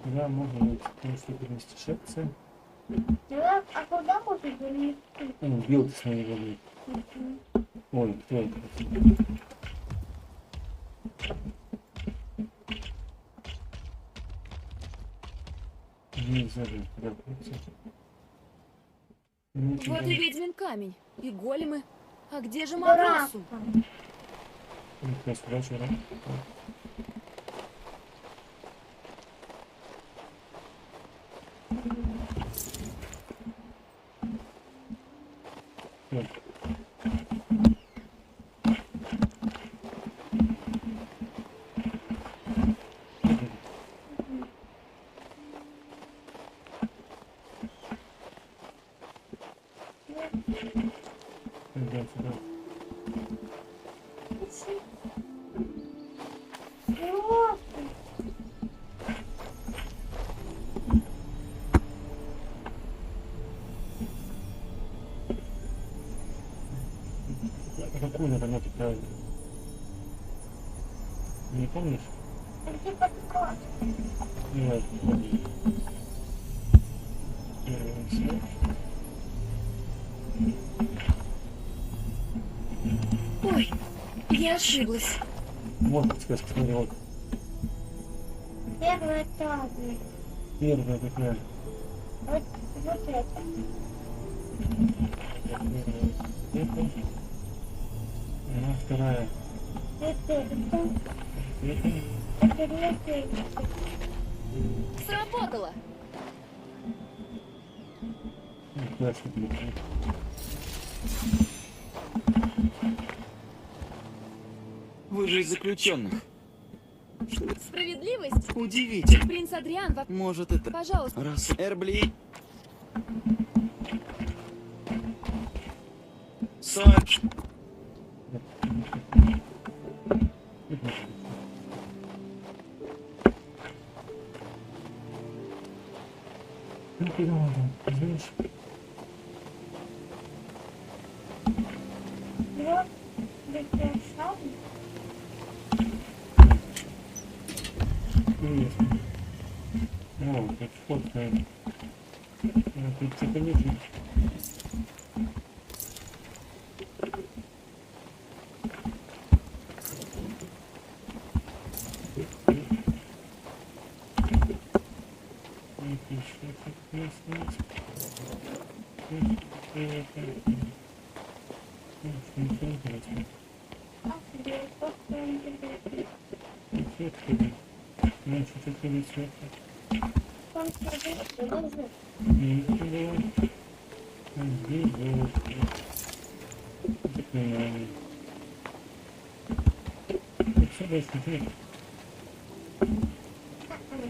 S13: Да, можно вот такую штуку вместе шепцы.
S12: А куда можно перенести?
S13: Билд с моей воды. Ой, кто это? Не знаю, куда пойти.
S11: Вот и ведьмин камень, и големы. А где же Макросу?
S13: Хорошо, да? прикольно там это правильно. Не помнишь? Не важно, помню. Первый свет.
S11: Ой, я ошиблась.
S13: Вот подсказка, смотри, вот.
S12: Первый этап.
S13: Первая такая.
S12: Вот это.
S13: Это. Она вторая.
S12: Это.
S13: Это.
S11: Сработало.
S13: Классно, блин.
S14: Вы же из заключенных.
S11: Справедливость?
S14: Удивительно.
S11: Принц Адриан,
S14: Может, это...
S11: пожалуйста.
S14: Раз... Эрбли... Саш...
S13: Ну, куда он там, знаешь?
S12: Вот. Прекрасно.
S13: Интересно. О, тут фотка. Тут что-то лежит.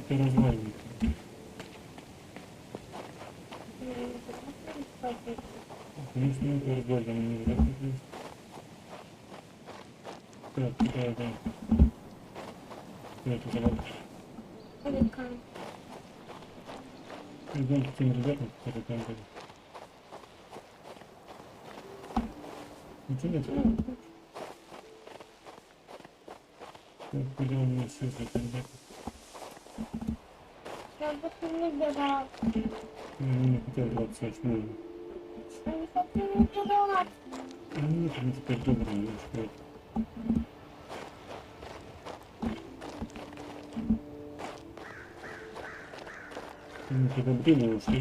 S13: Это развалины. Конечно, это развалины не закрыты. Так, да. Это завод. Идем к тем ребятам, которые там были. Ничего нет? Так, куда у меня все это ребята?
S12: Я бы не бежал.
S13: Я не хотел драться, а что я?
S12: Я не хочу не бежать.
S13: Нет, они теперь добрые, я что? Они подобрели, ушли.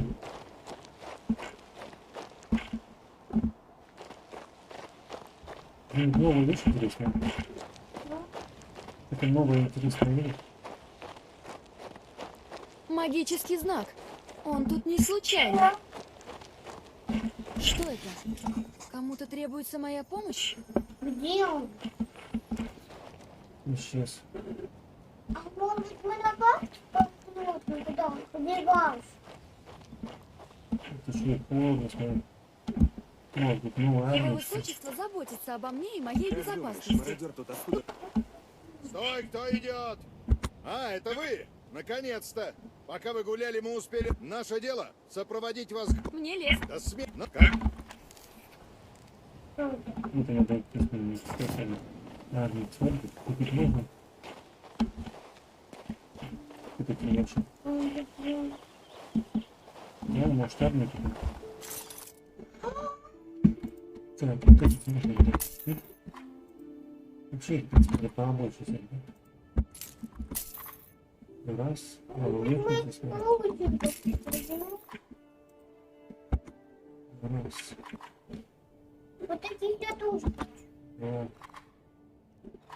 S13: Новая вещь интересная. Это новая интересная вещь.
S11: Магический знак. Он тут не случайно. Что это? Кому-то требуется моя помощь?
S12: Где он?
S13: Исчез.
S12: А может мы на бабочку посмотрим, куда он побежался?
S13: Это что, холодно, смотри. Может быть, новая
S11: Его
S13: армия.
S11: высочество заботится обо мне и моей безопасности.
S15: Стой, кто идет? А, это вы? Наконец-то! Пока вы гуляли, мы успели. Наше дело — сопроводить вас к...
S11: Мне лез.
S15: До смерти. Ну, как?
S13: Вот она дает письменные специально. Армия смотрит, купить можно. Это конечно. Я может армию купить. Так, вот эти можно взять. Вообще, в принципе, побольше взять, да? Раз, уехать здесь надо. Раз.
S12: Вот такие я тоже
S13: Два.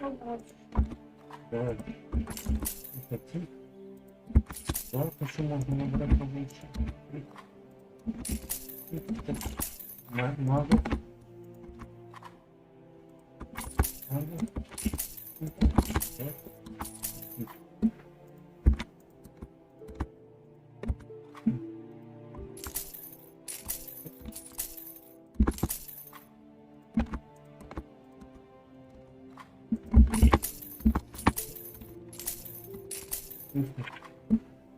S12: хочу.
S13: Давай. Хотим. Так, еще можно набрать побольше. Магу.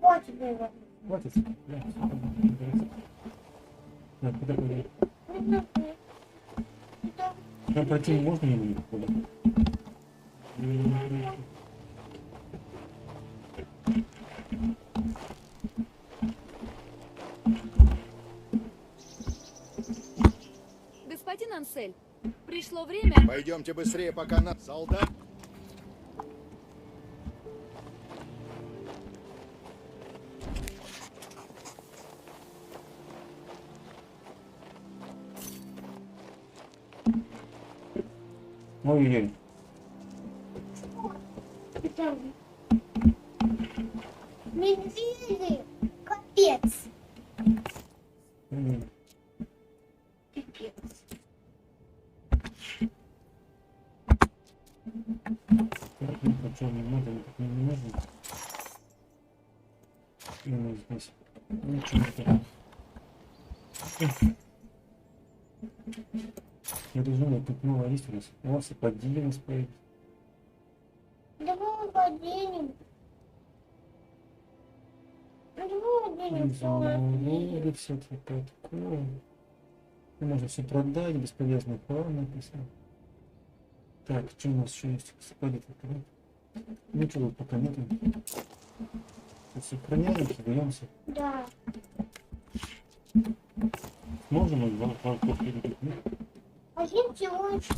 S12: Хватит было.
S13: Хватит? Да. Так, куда пойдем? Там пройти можно не куда?
S11: Господин Ансель, пришло время...
S15: Пойдемте быстрее, пока на... Солдат!
S13: Ой-ой-ой.
S12: Медведи! Капец! Пипец.
S13: Причем не надо, так не нужно. И мы здесь. Ничего не так. Я думаю, тут новая есть у нас. У вас и подели нас поедет.
S12: Давай поденем. Давай поденем.
S13: Все такое. Можно все продать, бесполезный план написал. Так, что у нас еще есть? Спалит это. Ничего пока нету. Сохраняемся, даемся.
S12: Да.
S13: Можем мы два волков перебить?
S12: Один человечек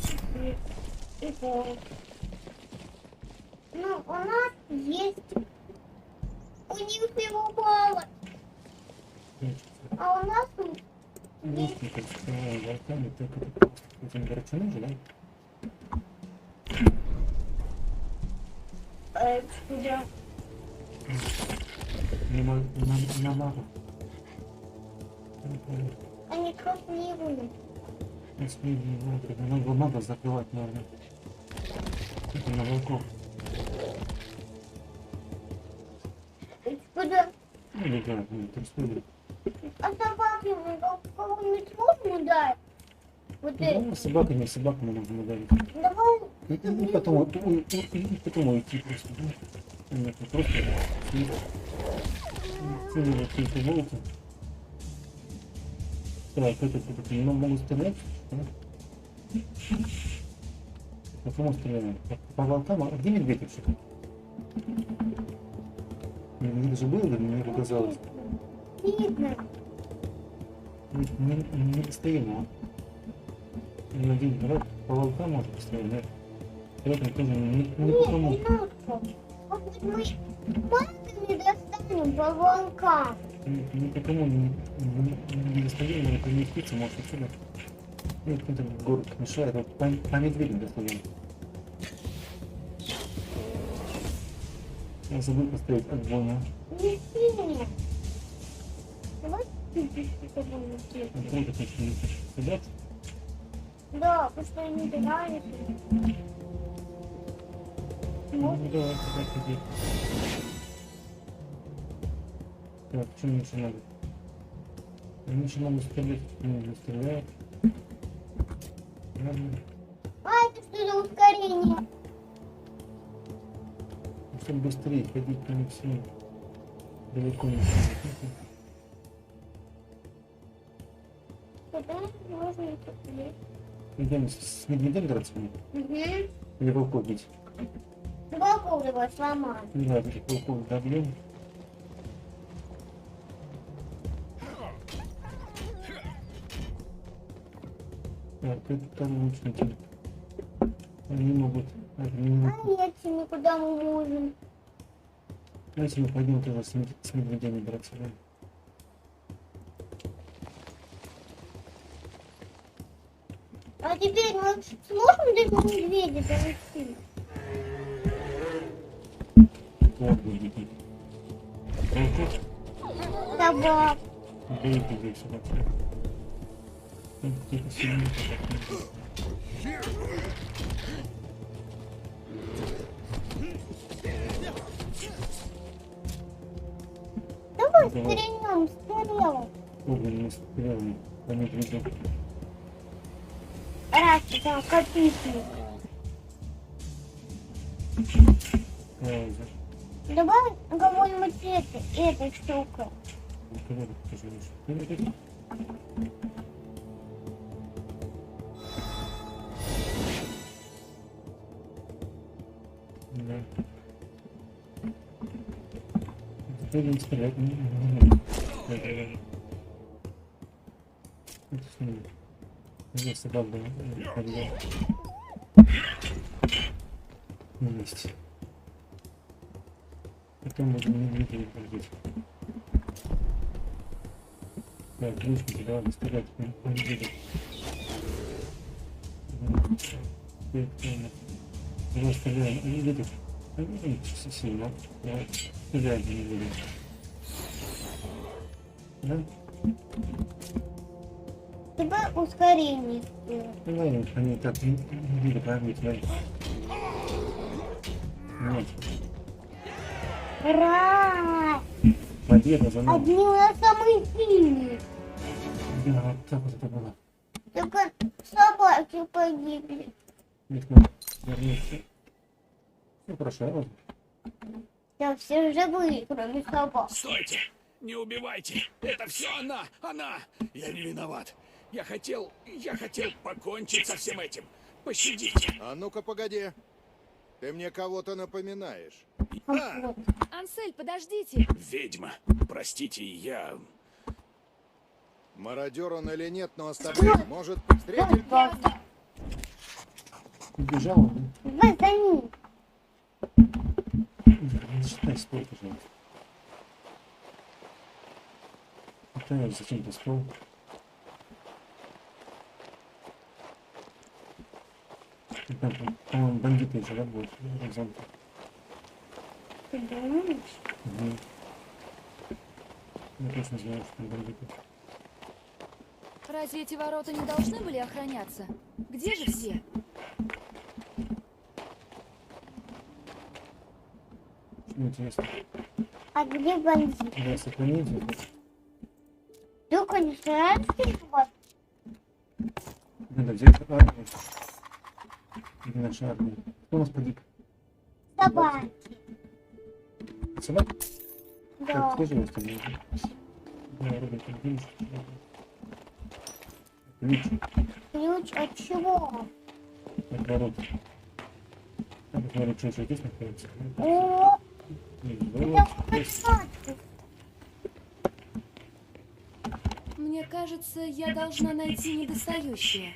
S12: и пол. Ну, у нас есть... У них его мало. А у нас
S13: Есть никак с волками, так это просто этим горчаном же, да?
S12: Куда?
S13: На магу.
S12: Они красивые.
S13: Надо мага закрывать, наверное. Это на волков.
S12: Куда?
S13: Ну, не знаю, там стоит.
S12: А собаки кого-нибудь можно дать? Вот это.
S13: Ну, собаками можно ударить.
S12: Давай.
S13: И потом уйти просто. Да? Нет, просто сильно какие-то волки. Так, это могут стрелять, да? По кому стреляем? По волкам? А где медведь вообще? Медведь же был, мне показалось.
S12: Видно.
S13: Не постоянно. Не один раз по волкам может постоянно, да? Поэтому тоже не потому.
S12: Может быть, мы палками достанем по волкам?
S13: Никому не достаем, но это не птица, может отсюда. Ну, какой-то город мешает, вот по медведю достаем. Я забыл поставить огонь.
S12: Не сильно. Давай с тобой уйти.
S13: Вот это сидят.
S12: Да, потому что они нравятся.
S13: Ну, давай, сюда сидеть. Так, что мне еще надо? Они еще могут стрелять, не стреляют. Ладно.
S12: А это что за ускорение?
S13: Чтобы быстрее ходить по ним всем. Далеко не сидеть.
S12: Куда можно посмотреть?
S13: Идем с медведем драться?
S12: Угу.
S13: Или волков бить?
S12: Волков его сломать.
S13: Не знаю, этих волков добьем. Так, это там лучники. Они могут...
S12: А эти никуда мы можем.
S13: А если мы пойдем тоже с медведями драться, да?
S12: А теперь мы сможем до этого медведя донести?
S13: Вот будет.
S12: Собак.
S13: Бейте здесь собак. Какие-то сильные собаки.
S12: Давай стрельнем стрелом.
S13: Огненными стрелами по медведю.
S12: Раз, там копейки. Давай кого-нибудь этой штукой.
S13: Да. Теперь не стрелять. Я собак, да. Есть. Потом можно медведей побить. Так, ключники, давай стрелять по медведям. Давай стреляем. Они видят. Они видят сильно. Давай стреляем по медведям. Да?
S12: Тебе ускорение сделать.
S13: Давай, они так не видят, правильно, давай. Нет.
S12: Ура!
S13: Победа за нами.
S12: Одни у нас самые сильные.
S13: Да, вот так вот это было.
S12: Только собаки погибли.
S13: Нет, мы вернемся. Все хорошо.
S12: Да все живые, кроме собак.
S9: Стойте! Не убивайте! Это все она! Она! Я не виноват. Я хотел покончить со всем этим. Пощадите.
S15: А ну-ка, погоди. Ты мне кого-то напоминаешь.
S11: Ансель, подождите!
S9: Ведьма, простите, я...
S15: Мародер он или нет, но остальных может встретить.
S13: Убежал.
S12: Вы за ним.
S13: Не считай стол, пожалуйста. Это зачем-то стол. Там, по-моему, бандиты еще, да, будут?
S12: Ты думаешь?
S13: Угу. Я точно знаю, что там бандиты.
S11: Разве эти ворота не должны были охраняться? Где же все?
S13: Что интересно?
S12: А где бандит?
S13: Да, сохраните.
S12: Только не шарашки, вот.
S13: Надо взять армию. Где наша армия? Кто у нас погиб?
S12: Собаки.
S13: Собак?
S12: Да.
S13: Так, кто же у нас там? Да, Роберт, ключ. Ключ.
S12: Ключ от чего?
S13: От ворот. Так, посмотрим, что еще здесь находится.
S12: О,
S13: Ворот.
S11: Мне кажется, я должна найти недостающее.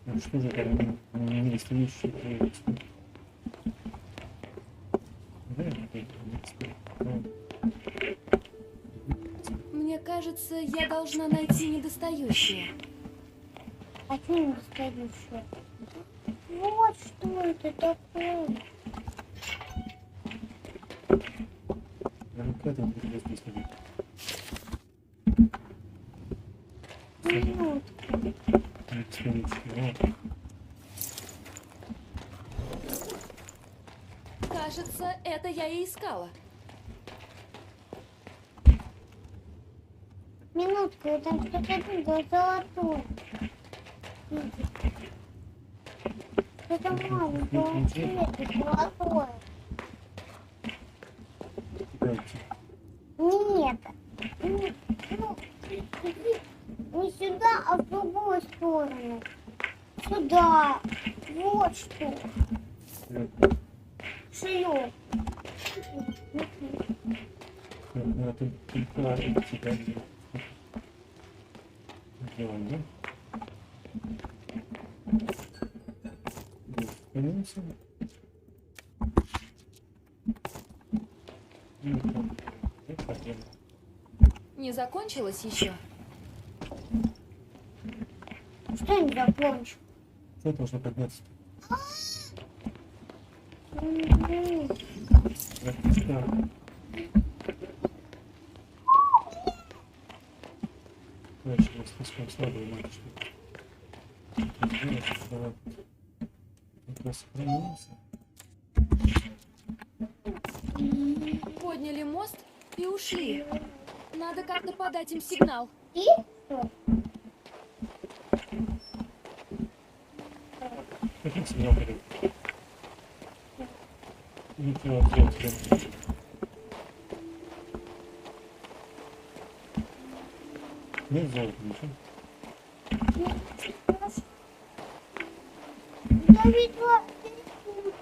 S13: Ну что же там недостающее?
S11: Мне кажется, я должна найти недостающее.
S12: а что недостающее? Вот что это такое.
S13: Ну-ка, там здесь стоит.
S11: Кажется, это я и искала.
S12: Минутку, там что-то было золотое. Что-то маленькое цвета, золотое. Нет. Не сюда, а в другую сторону. Сюда. Вот что. Шлеп.
S11: Не закончилось еще?
S12: Что не закончил?
S13: Что должно подняться? Дальше я слишком слабый мальчик. Давай. Как раз сохранился.
S11: Подняли мост и ушли. Надо как-то подать им сигнал.
S12: И что?
S13: Каким сигнал подать? Ничего, делать. Нет золота, ничего.
S12: видела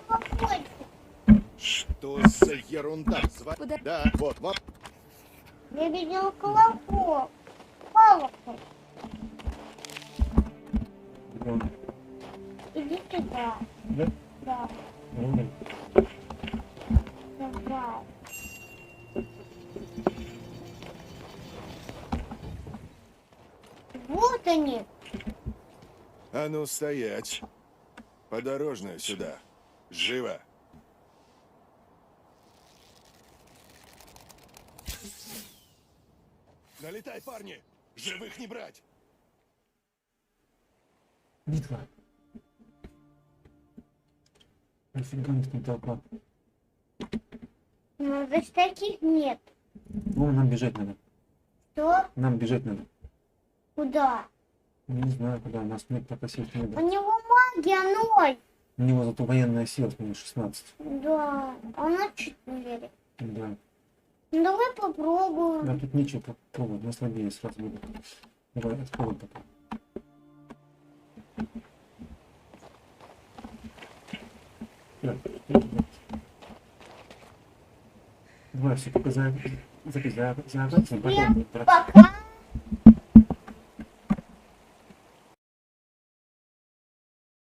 S12: колокольчик.
S15: Что за ерунда? Да, вот.
S12: Я видела колокол. Колокол. Иди сюда.
S13: Да?
S12: Да.
S13: Ну,
S12: Давай. Вот они.
S15: А ну стоять. Подорожную сюда. Живо. Налетай, парни! Живых не брать!
S13: битва. Нафига у них там толпа?
S12: Ну, здесь таких нет.
S13: Ну, нам бежать надо.
S12: Что?
S13: Нам бежать надо.
S12: Куда?
S13: Не знаю, куда. У нас нет пока сил не
S12: У
S13: было.
S12: него магия 0.
S13: У него зато военная сила, у него 16.
S12: Да, она чуть не верит.
S13: Да.
S12: Ну, давай попробуем.
S13: Да, тут нечего попробовать, мы слабее сразу будут. Давай, откроем потом. Давай, все, только за потом.
S12: Пока